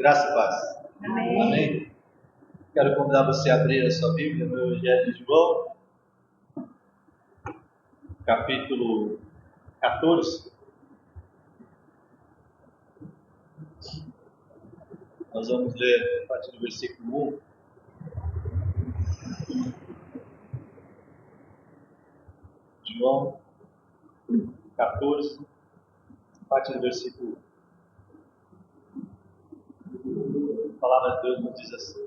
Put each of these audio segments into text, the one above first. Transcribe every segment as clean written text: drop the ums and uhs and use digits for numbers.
Graça e paz. Amém. Amém. Quero convidar você a abrir a sua Bíblia no Evangelho de João, capítulo 14. Nós vamos ler a partir do versículo 1. João 14, a partir do versículo 1. A palavra de Deus nos diz assim: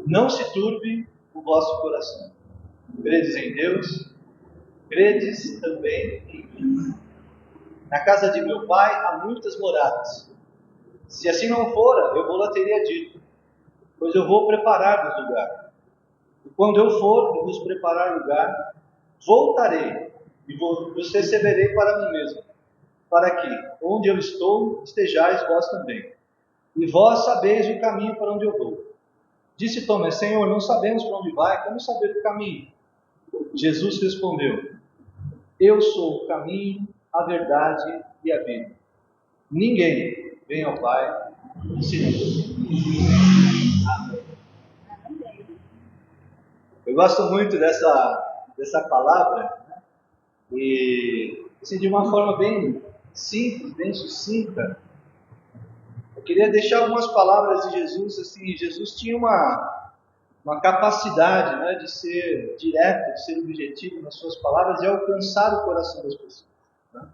Não se turbe o vosso coração. Credes em Deus, credes também em mim. Na casa de meu pai há muitas moradas. Se assim não fora, eu vou-la teria dito, pois eu vou preparar-vos lugar. E quando eu for e vos preparar lugar, voltarei e vos receberei para mim mesmo, para que, onde eu estou, estejais vós também. E vós sabeis o caminho para onde eu vou. Disse Tomé: Senhor, não sabemos para onde vai, como saber o caminho? Jesus respondeu: Eu sou o caminho, a verdade e a vida. Ninguém vem ao Pai senão. Eu gosto muito dessa palavra, né? E assim, de uma forma bem simples, bem sucinta. Eu queria deixar algumas palavras de Jesus. Assim, Jesus tinha uma capacidade, né, de ser direto, de ser objetivo nas suas palavras e alcançar o coração das pessoas, né?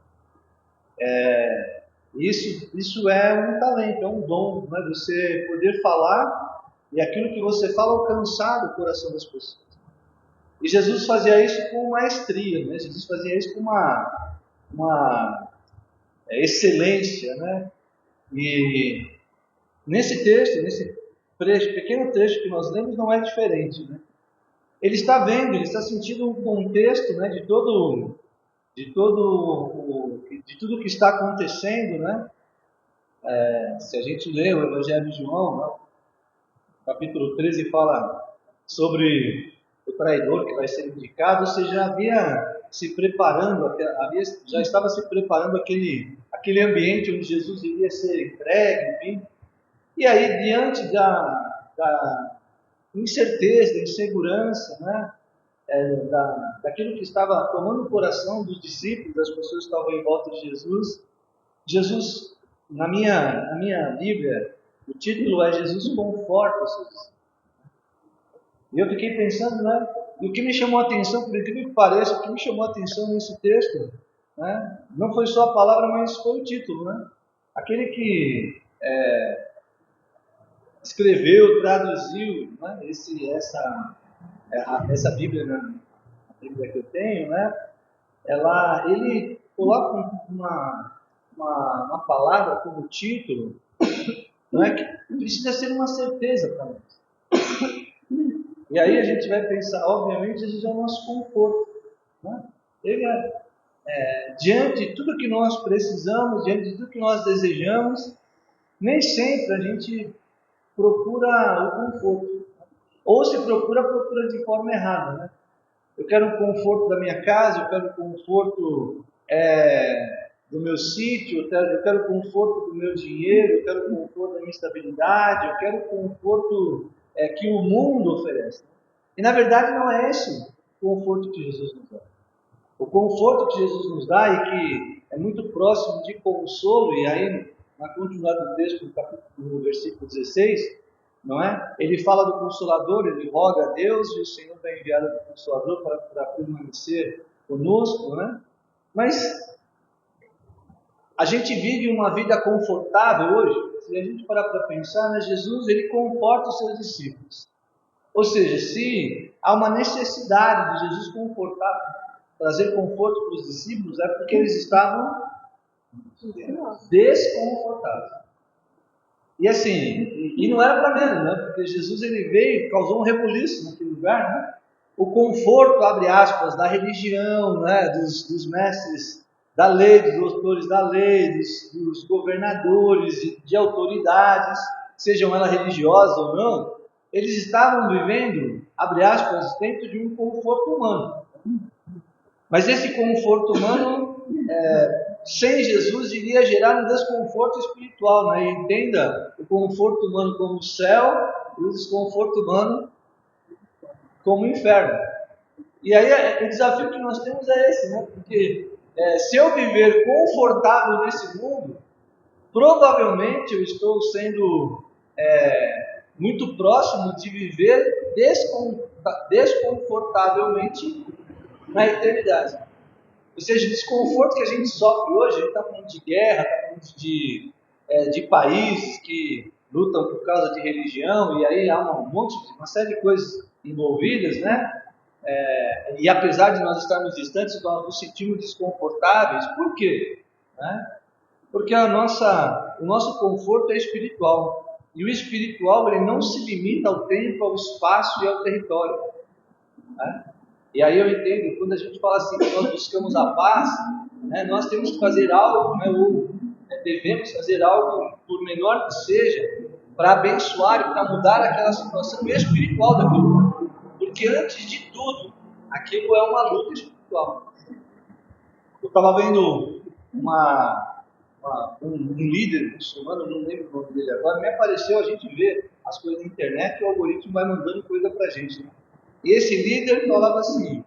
Isso é um talento, é um dom, né? Você poder falar e aquilo que você fala alcançar o coração das pessoas. E Jesus fazia isso com maestria, né? Jesus fazia isso com uma excelência, né? E nesse texto, nesse pequeno trecho que nós lemos, não é diferente, né? Ele está vendo, ele está sentindo um contexto, né, de tudo que está acontecendo, né? Se a gente lê o Evangelho de João, né, capítulo 13 fala sobre o traidor que vai ser indicado. Você já havia se preparando, já estava se preparando aquele ambiente onde Jesus iria ser entregue, enfim. E aí, diante da incerteza, da insegurança, né, daquilo que estava tomando o coração dos discípulos, das pessoas que estavam em volta de Jesus, na minha Bíblia, o título é Jesus conforta os seus discípulos. E eu fiquei pensando, né, e o que me chamou a atenção, por incrível que pareça, o que me chamou a atenção nesse texto, né, não foi só a palavra, mas foi o título, né? Aquele que escreveu, traduziu, né, essa Bíblia, né, a Bíblia que eu tenho, né, ele coloca uma palavra como título, não é, que precisa ser uma certeza para nós. E aí a gente vai pensar, obviamente, Jesus é o nosso conforto, né? Ele diante de tudo que nós precisamos, diante de tudo que nós desejamos, nem sempre a gente procura o conforto. Ou se procura de forma errada, né? Eu quero o conforto da minha casa, eu quero o conforto do meu sítio, eu quero o conforto do meu dinheiro, eu quero o conforto da minha estabilidade, eu quero o conforto que o mundo oferece. E na verdade não é esse o conforto que Jesus nos dá. O conforto que Jesus nos dá e que é muito próximo de consolo, e aí na continuidade do texto, no versículo 16, não é? Ele fala do Consolador, ele roga a Deus e o Senhor vai enviar o Consolador para permanecer conosco, né? Mas a gente vive uma vida confortável hoje. Se a gente parar para pensar, né, Jesus ele conforta os seus discípulos. Ou seja, se há uma necessidade de Jesus trazer conforto para os discípulos, é porque eles estavam desconfortáveis. E assim, e não era para menos, né? Porque Jesus ele veio e causou um rebuliço naquele lugar, né? O conforto, abre aspas, da religião, né? Dos mestres da lei, dos doutores da lei, dos governadores, de autoridades, sejam elas religiosas ou não, eles estavam vivendo, abre aspas, dentro de um conforto humano. Mas esse conforto humano sem Jesus iria gerar um desconforto espiritual, né? Entenda o conforto humano como o céu e o desconforto humano como o inferno. E aí o desafio que nós temos é esse, né? Porque se eu viver confortável nesse mundo, provavelmente eu estou sendo muito próximo de viver desconfortavelmente na eternidade. Ou seja, o desconforto que a gente sofre hoje, a gente está falando de guerra, está falando de países que lutam por causa de religião, e aí há uma série de coisas envolvidas, né? E apesar de nós estarmos distantes, nós nos sentimos desconfortáveis. Por quê? Né? Porque o nosso conforto é espiritual. E o espiritual ele não se limita ao tempo, ao espaço e ao território. Né? E aí eu entendo, quando a gente fala assim, que nós buscamos a paz, né, nós temos que fazer algo, né, ou devemos fazer algo, por menor que seja, para abençoar e para mudar aquela situação espiritual daquilo. Porque antes de tudo, aquilo é uma luta espiritual. Eu estava vendo um líder muçulmano, não lembro o nome dele agora, me apareceu, a gente vê as coisas na internet e o algoritmo vai mandando coisa para a gente. Né? E esse líder falava assim: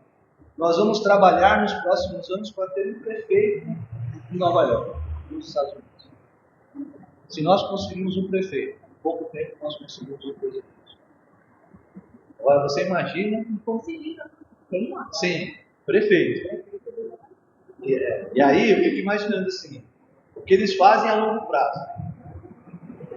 nós vamos trabalhar nos próximos anos para ter um prefeito em Nova York, nos Estados Unidos. Se nós conseguirmos um prefeito, em pouco tempo nós conseguimos um presidente. Agora você imagina. Sim, prefeito. E aí eu fico imaginando assim, o que eles fazem a longo prazo.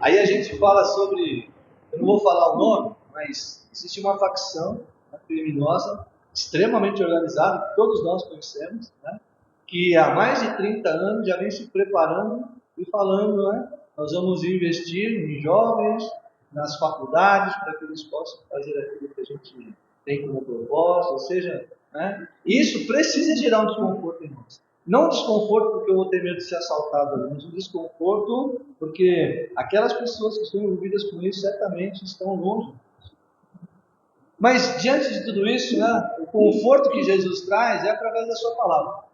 Aí a gente fala sobre, eu não vou falar o nome, mas existe uma facção criminosa, extremamente organizada, que todos nós conhecemos, né, que há mais de 30 anos já vem se preparando e falando, né, nós vamos investir em jovens, nas faculdades, para que eles possam fazer aquilo que a gente tem como propósito, ou seja, né, isso precisa gerar um desconforto em nós. Não desconforto porque eu vou ter medo de ser assaltado, mas um desconforto porque aquelas pessoas que estão envolvidas com isso certamente estão longe. Mas diante de tudo isso, né, o conforto que Jesus traz é através da sua palavra.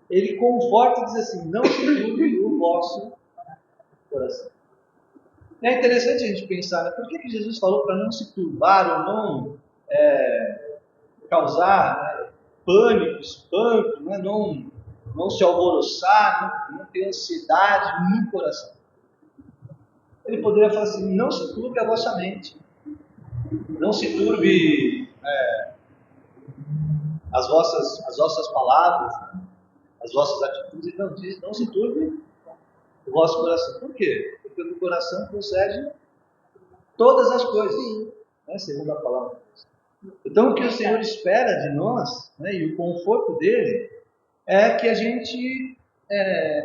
Ele conforta e diz assim: não se turbe o vosso coração. É interessante a gente pensar, né, por que Jesus falou para não se turbar ou não causar, né, pânico, espanto, né, não se alvoroçar, não ter ansiedade no coração. Ele poderia falar assim: não se turbe a vossa mente, não se turbe as vossas palavras, as vossas atitudes. Não diz, não se turbe o vosso coração. Por quê? Porque do coração procede todas as coisas, né, segundo a palavra de Deus. Então o que o Senhor espera de nós, né, e o conforto dele, é que a gente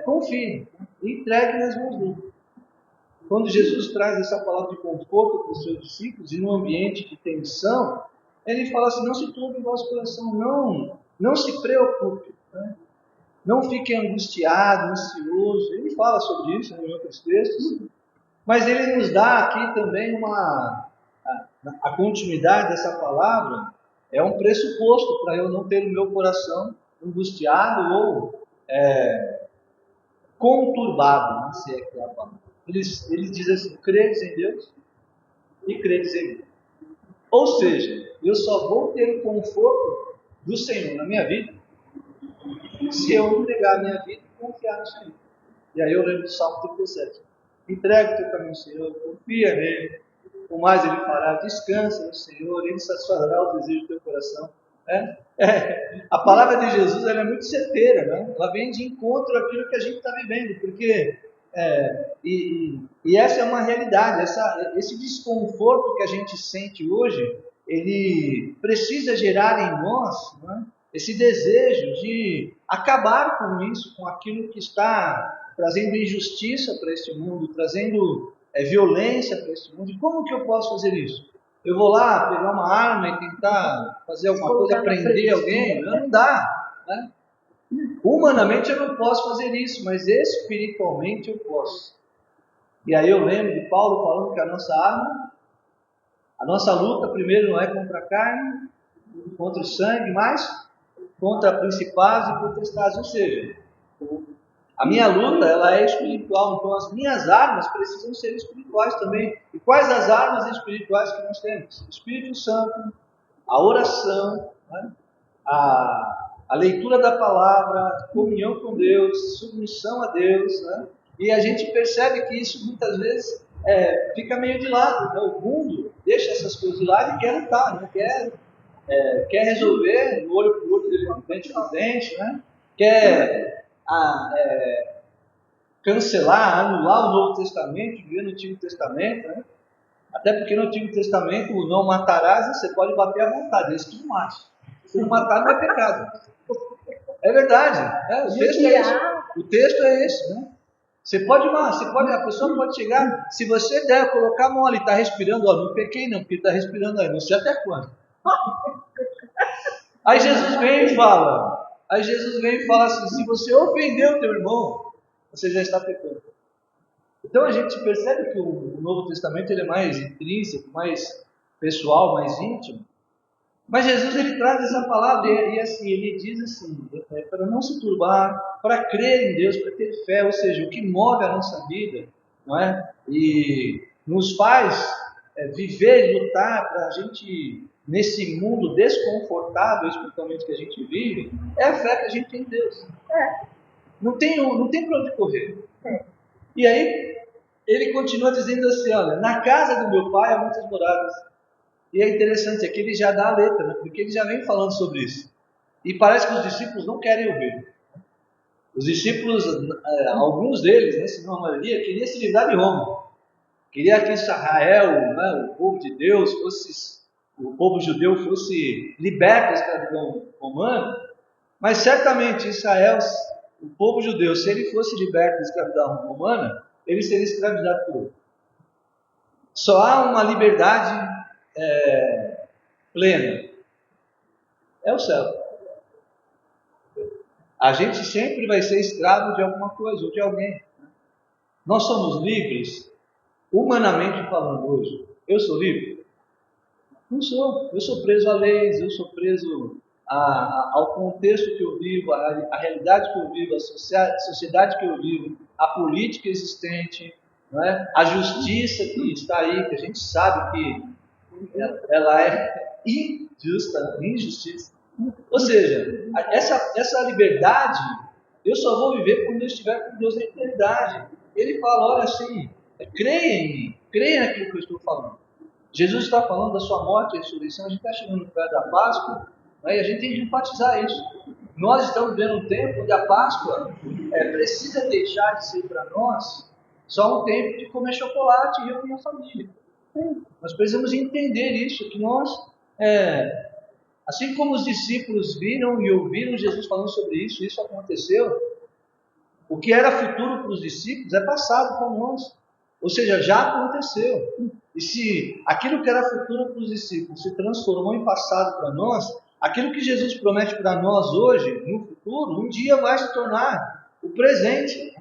confie, né, e entregue nas mãos dele. Quando Jesus traz essa palavra de conforto para os seus discípulos, e num ambiente de tensão, ele fala assim: não se turbe o vosso coração, não se preocupe, né? Não fique angustiado, ansioso. Ele fala sobre isso em outros textos, mas ele nos dá aqui também a continuidade dessa palavra, é um pressuposto para eu não ter o meu coração angustiado ou conturbado, né, se é que é a palavra. Ele diz assim: credes em Deus e credes em mim. Ou seja, eu só vou ter o conforto do Senhor na minha vida se eu entregar a minha vida e confiar no Senhor. E aí eu lembro do Salmo 37. Entrega o teu caminho ao Senhor, confia nele, o mais ele fará, descansa no Senhor, ele satisfará os desejos do teu coração. A palavra de Jesus ela é muito certeira, né? Ela vem de encontro àquilo que a gente está vivendo, porque e essa é uma realidade, esse desconforto que a gente sente hoje, ele precisa gerar em nós, né, esse desejo de acabar com isso, com aquilo que está trazendo injustiça para este mundo, trazendo violência para este mundo. E como que eu posso fazer isso? Eu vou lá pegar uma arma e tentar fazer alguma coisa, prender alguém? Não dá, né? Humanamente eu não posso fazer isso, mas espiritualmente eu posso. E aí eu lembro de Paulo falando que a nossa arma, a nossa luta primeiro não é contra a carne, contra o sangue, mas contra principados e potestades. Ou seja, A minha luta, ela é espiritual, então as minhas armas precisam ser espirituais também. E quais as armas espirituais que nós temos? Espírito Santo, a oração, né? a leitura da palavra, comunhão com Deus, submissão a Deus, né? E a gente percebe que isso muitas vezes fica meio de lado, né? O mundo deixa essas coisas de lado e quer lutar, né? Quer resolver no olho por olho, dente por dente, né? Quer cancelar, anular o Novo Testamento, viver no Antigo Testamento, né? Até porque no Antigo Testamento o não matarás, você pode bater à vontade, desde que não mate. Se não matar não é pecado. É verdade. O texto é esse. O texto é esse, né? A pessoa pode chegar, se você der, colocar a mão ali, está respirando, ó, não pequei não, porque está respirando aí, não sei até quando. Aí Jesus vem e fala assim, se você ofendeu o teu irmão, você já está pecando. Então a gente percebe que o Novo Testamento ele é mais intrínseco, mais pessoal, mais íntimo. Mas Jesus ele traz essa palavra e assim, ele diz assim, para não se turbar, para crer em Deus, para ter fé, ou seja, o que move a nossa vida, não é? E nos faz viver e lutar para a gente, nesse mundo desconfortável, espiritualmente que a gente vive, é a fé que a gente tem em Deus. Não tem para onde correr. E aí, ele continua dizendo assim, olha, na casa do meu pai há muitas moradas. E é interessante, aqui ele já dá a letra, né? Porque ele já vem falando sobre isso. E parece que os discípulos não querem ouvir. Os discípulos, alguns deles, né, se não a maioria, queriam se livrar de Roma. Queria que Israel, né, o povo de Deus, o povo judeu fosse liberto da escravidão romana. Mas certamente Israel, o povo judeu, se ele fosse liberto da escravidão romana, ele seria escravizado por outro. Só há uma liberdade plena. É o céu. A gente sempre vai ser escravo de alguma coisa ou de alguém. Nós somos livres, humanamente falando hoje. Eu sou livre? Não sou. Eu sou preso a leis, eu sou preso ao contexto que eu vivo, à realidade que eu vivo, à sociedade que eu vivo, à política existente, não é? A justiça que está aí, que a gente sabe que ela é injustiça. Ou seja, essa liberdade, eu só vou viver quando eu estiver com Deus na eternidade. Ele fala, olha assim, creia em mim, creia naquilo que eu estou falando. Jesus está falando da sua morte e ressurreição, a gente está chegando no pé da Páscoa, né, e a gente tem que enfatizar isso. Nós estamos vivendo um tempo onde a Páscoa precisa deixar de ser para nós só um tempo de comer chocolate e reunir a família. Nós precisamos entender isso, que nós, assim como os discípulos viram e ouviram Jesus falando sobre isso, isso aconteceu, o que era futuro para os discípulos é passado para nós. Ou seja, já aconteceu. E se aquilo que era futuro para os discípulos se transformou em passado para nós, aquilo que Jesus promete para nós hoje, no futuro, um dia vai se tornar o presente.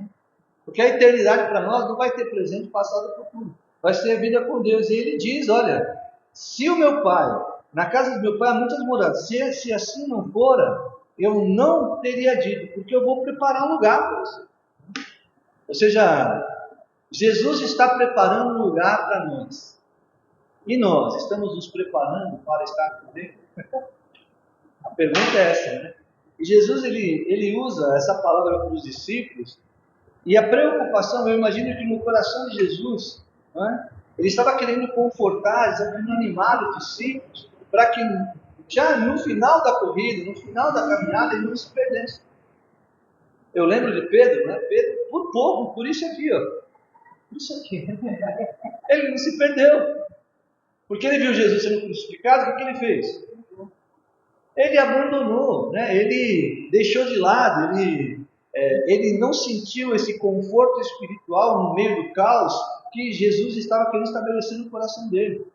Porque a eternidade para nós não vai ter presente, passado e futuro. Vai ser a vida com Deus. E ele diz, olha, se o meu pai, na casa do meu pai há muitas moradas, se assim não fora, eu não teria dito, porque eu vou preparar um lugar para você. Ou seja, Jesus está preparando um lugar para nós. E nós estamos nos preparando para estar com Ele? A pergunta é essa, né? E Jesus, ele usa essa palavra para os discípulos, e a preocupação, eu imagino que no coração de Jesus, né, ele estava querendo confortar, animar os discípulos, para que já no final da corrida, no final da caminhada, ele não se perdesse. Eu lembro de Pedro, né? Pedro, por pouco, por isso aqui, ó. Por isso aqui. Ele não se perdeu. Porque ele viu Jesus sendo crucificado, o que ele fez? Ele abandonou, né? Ele deixou de lado, ele não sentiu esse conforto espiritual no meio do caos que Jesus estava querendo estabelecer no coração dele.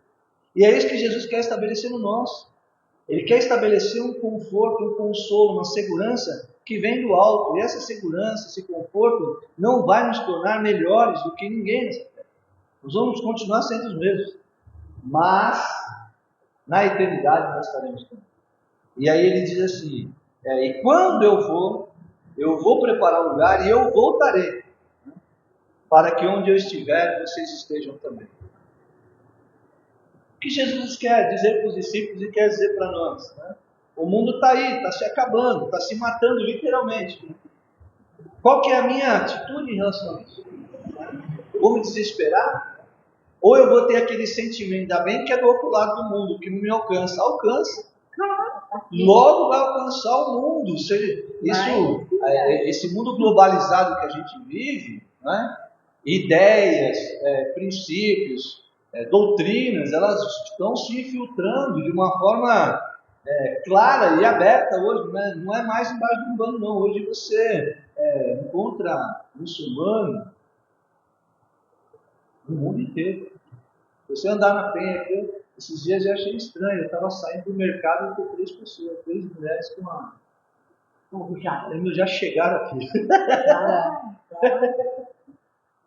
E é isso que Jesus quer estabelecer no nosso. Ele quer estabelecer um conforto, um consolo, uma segurança que vem do alto. E essa segurança, esse conforto, não vai nos tornar melhores do que ninguém nessa terra. Nós vamos continuar sendo os mesmos. Mas, na eternidade, nós estaremos com Ele. E aí ele diz assim, e quando eu for, Eu vou preparar um lugar e eu voltarei, né, para que onde eu estiver, vocês estejam também. O que Jesus quer dizer para os discípulos e quer dizer para nós, né? O mundo está aí, está se acabando, está se matando literalmente. Qual que é a minha atitude em relação a isso? Vou me desesperar? Ou eu vou ter aquele sentimento, ainda bem que é do outro lado do mundo, que não me alcança? Alcança. Logo vai alcançar o mundo. Esse mundo globalizado que a gente vive, né? Ideias, princípios, doutrinas, elas estão se infiltrando de uma forma clara e aberta hoje, né? Não é mais embaixo de um bando, não. Hoje você encontra muçulmano no mundo inteiro. Se você andar na Penha aqui, esses dias eu achei estranho. Eu estava saindo do mercado com 3 pessoas, 3 mulheres com uma. Eles já chegaram aqui.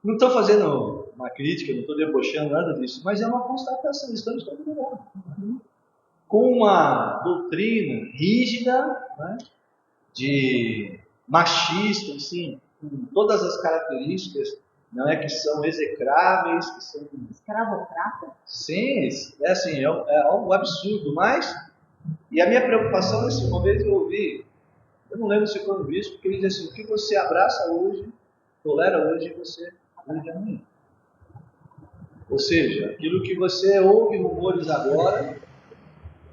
Não estou fazendo uma crítica, não estou debochando nada disso, mas é uma constatação. Estamos todo lugar. Com uma doutrina rígida, né, de machista, assim, com todas as características, não é que são execráveis, que são escravocrata? Sim, é algo absurdo, mas e a minha preocupação é assim, uma vez eu ouvi, eu não lembro se foi um bispo, que ele diz assim: o que você abraça hoje, tolera hoje, você aprende amanhã. Ou seja, aquilo que você ouve rumores agora,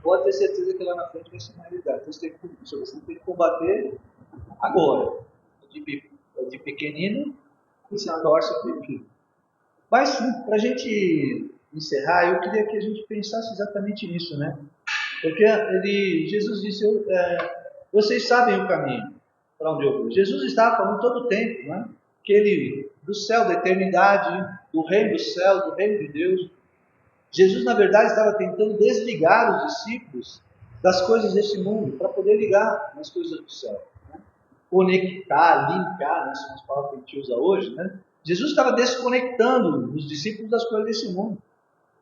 pode ter certeza que lá na frente vai ser uma realidade. Então você tem que combater agora. De pequenino e se torce a pepino. Mas, para a gente encerrar, eu queria que a gente pensasse exatamente nisso, né? Porque Jesus disse, vocês sabem o caminho para onde eu vou. Jesus estava falando todo o tempo, né? Que ele, do céu, da eternidade, do reino do céu, do reino de Deus. Jesus, na verdade, estava tentando desligar os discípulos das coisas desse mundo, para poder ligar nas coisas do céu. Né? Conectar, linkar, né? São as palavras que a gente usa hoje, né? Jesus estava desconectando os discípulos das coisas desse mundo.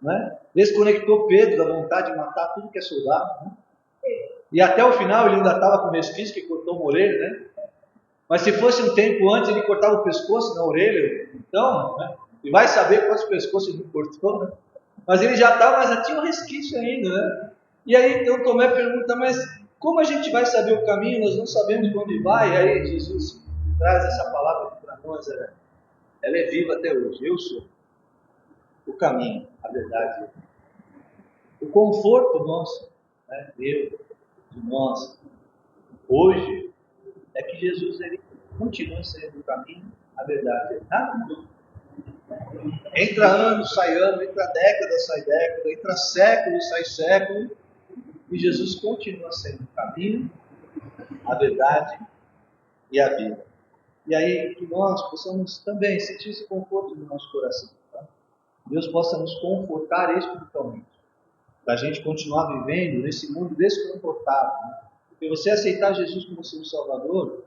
Né? Desconectou Pedro da vontade de matar tudo que é soldado. Né? E até o final ele ainda estava com resquício, que cortou uma orelha, né? Mas se fosse um tempo antes, ele cortava o pescoço na orelha. Então, né? E vai saber quantos pescoços ele cortou, né? Mas ele já estava, mas já tinha um resquício ainda, né? E aí então Tomé pergunta, mas como a gente vai saber o caminho? Nós não sabemos onde vai. E aí Jesus traz essa palavra para nós, ela é viva até hoje. Eu sou o caminho, a verdade. O conforto nosso, né? De nós, hoje, é que Jesus ele continua sendo o caminho, a verdade. Nada mudou. Entra ano, sai ano, entra década, sai década, entra século, sai século, e Jesus continua sendo o caminho, a verdade e a vida. E aí que nós possamos também sentir esse conforto no nosso coração. Tá? Deus possa nos confortar espiritualmente, para a gente continuar vivendo nesse mundo desconfortável. Né? Porque você aceitar Jesus como seu Salvador,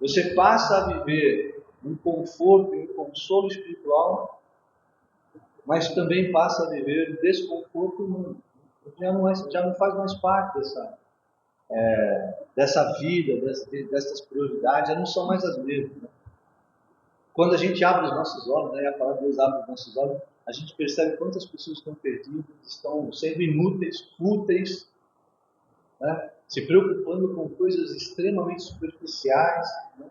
você passa a viver um conforto e um consolo espiritual, mas também passa a viver um desconforto humano. Já não faz mais parte dessa vida, dessas prioridades, já não são mais as mesmas. Né? Quando a gente abre os nossos olhos, né, a palavra de Deus abre os nossos olhos, a gente percebe quantas pessoas estão perdidas, estão sendo inúteis, fúteis, né, se preocupando com coisas extremamente superficiais, né,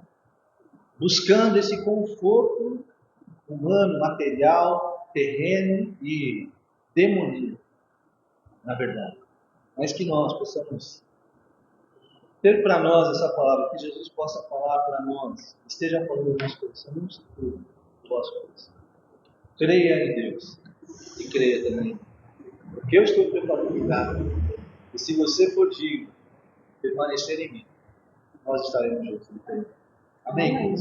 buscando esse conforto humano, material, terreno e demoníaco, na verdade. Mas que nós possamos ter para nós essa palavra, que Jesus possa falar para nós, esteja falando no nosso coração, não se preocupe no vosso coração. Creia em Deus e creia também, porque eu estou preparando o lugar. E se você for digno, permanecer em mim, nós estaremos juntos. Amém?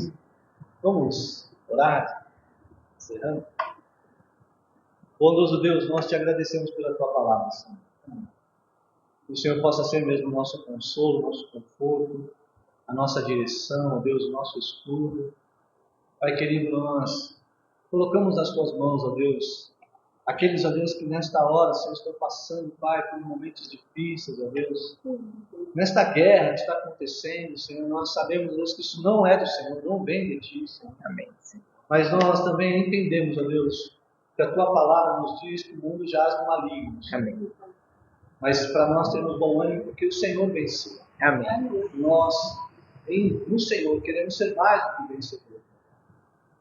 Vamos orar, encerrando. Bondoso Deus, nós te agradecemos pela tua palavra, Senhor. Que o Senhor possa ser mesmo o nosso consolo, nosso conforto, a nossa direção, Deus, o nosso escudo. Pai querido, nós colocamos nas tuas mãos, ó Deus, Aqueles, ó Deus, que nesta hora, Senhor, estão passando, Pai, por momentos difíceis, ó Deus. Nesta guerra que está acontecendo, Senhor, nós sabemos, Deus, que isso não é do Senhor, não vem de Ti, Senhor. Amém. Mas nós também entendemos, ó Deus, que a Tua palavra nos diz que o mundo jaz no maligno. Amém. Mas para nós termos bom ânimo, porque o Senhor venceu. Amém. Nós, no Senhor, queremos ser mais do que vencedores.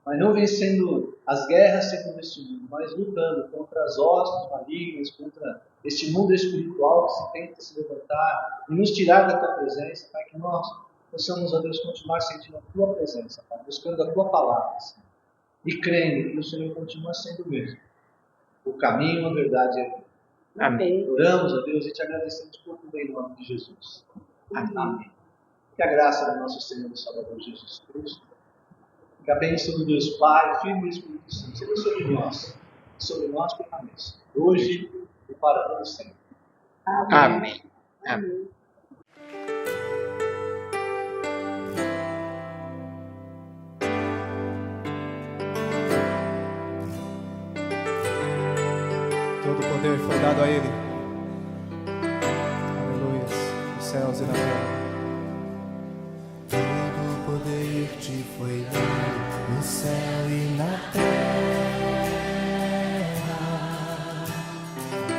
Mas não vencendo as guerras segundo este mundo, mas lutando contra as hostes malignas, contra este mundo espiritual que se tenta se levantar e nos tirar da Tua presença, para que nós possamos, ó Deus, continuar sentindo a Tua presença, Pai, buscando a Tua palavra, Senhor, e crendo que o Senhor continua sendo o mesmo, o caminho, a verdade e a vida. Amém. Oramos, ó Deus, e Te agradecemos por tudo em nome de Jesus. Amém. Que a graça do nosso Senhor e Salvador Jesus Cristo, que a bênção do Deus Pai, Filho e Espírito Santo, seja sobre nós permaneça, hoje e para todo sempre. Amém. Amém. Todo o poder foi dado a Ele. Aleluia. Nos céus e na terra. Todo o poder te foi dado no céu e na terra.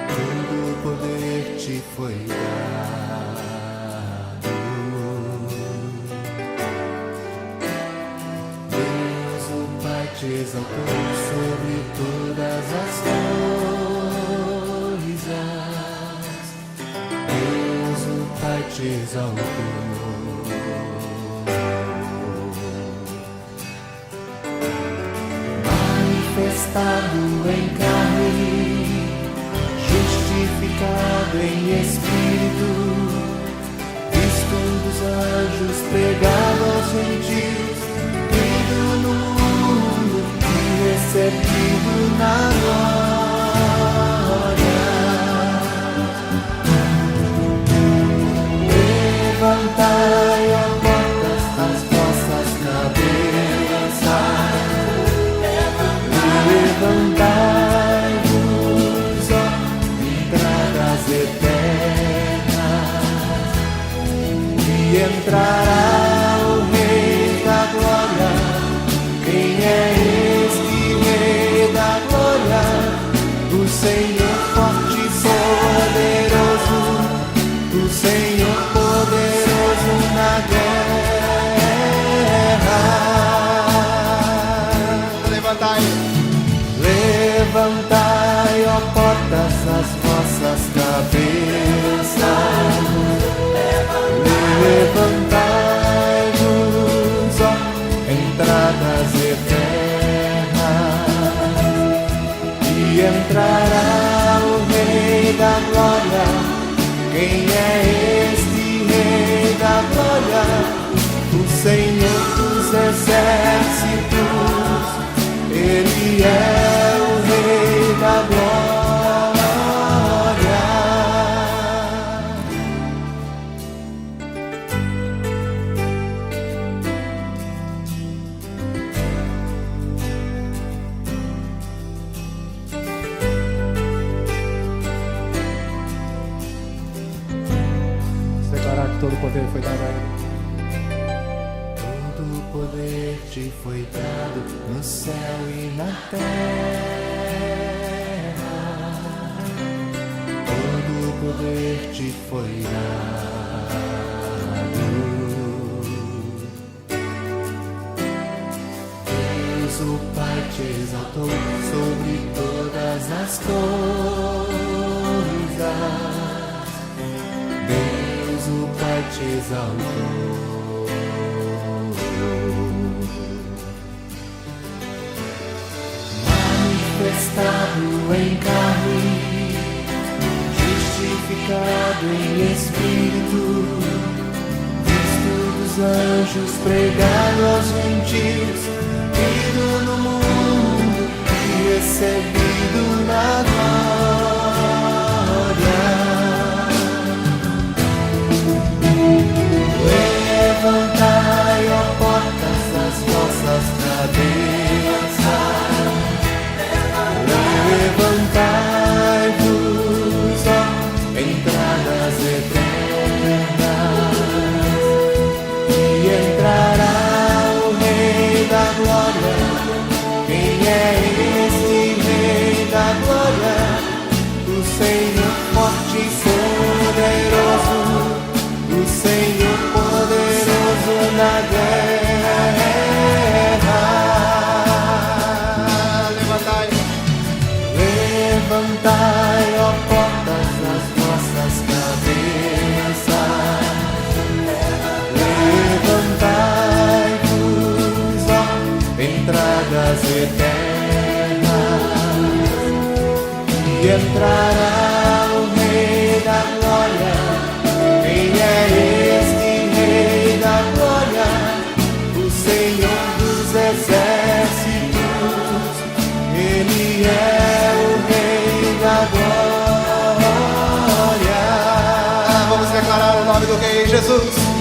Todo o poder te foi dado. Deus o Pai te exaltou sobre todas as coisas. Deus o Pai te exaltou. Manifestado em carne, justificado em espírito, visto dos anjos, pregado aos gentios, crido no mundo e recebido na glória. Levantai, ó portas, as vossas cabeças. Levantai-vos, ó entradas eternas, e entrará o Rei da Glória. Quem é este Rei da Glória? O Senhor forte e poderoso, o Senhor poderoso na guerra. Levantai, ó portas, as vossas cabeças. Levantai-vos, ó entradas eternas, e entrará o Rei da Glória. Quem é este Rei da Glória? O Senhor dos exércitos. Ele é o Rei da Glória. Declarar que todo o poder foi dado a Ele. Todo o poder te foi dado no céu e na terra. Todo o poder te foi dado. Deus o Pai te exaltou sobre todas as coisas. Deus o Pai te exaltou. Manifestado em carne, justificado em espírito, visto dos anjos, pregado aos gentios, crido no mundo e recebido na glória. Levantai, ó portas, as vossas cabeças. Levantai Senhor forte e poderoso, o Senhor poderoso na guerra. Levantai, levantai, ó portas, as vossas cabeças. Levantai-vos, ó entradas eternas, e entrará o Rei da Glória. Quem é este Rei da Glória? O Senhor dos Exércitos. Ele é o Rei da Glória. Vamos declarar o nome do Rei Jesus.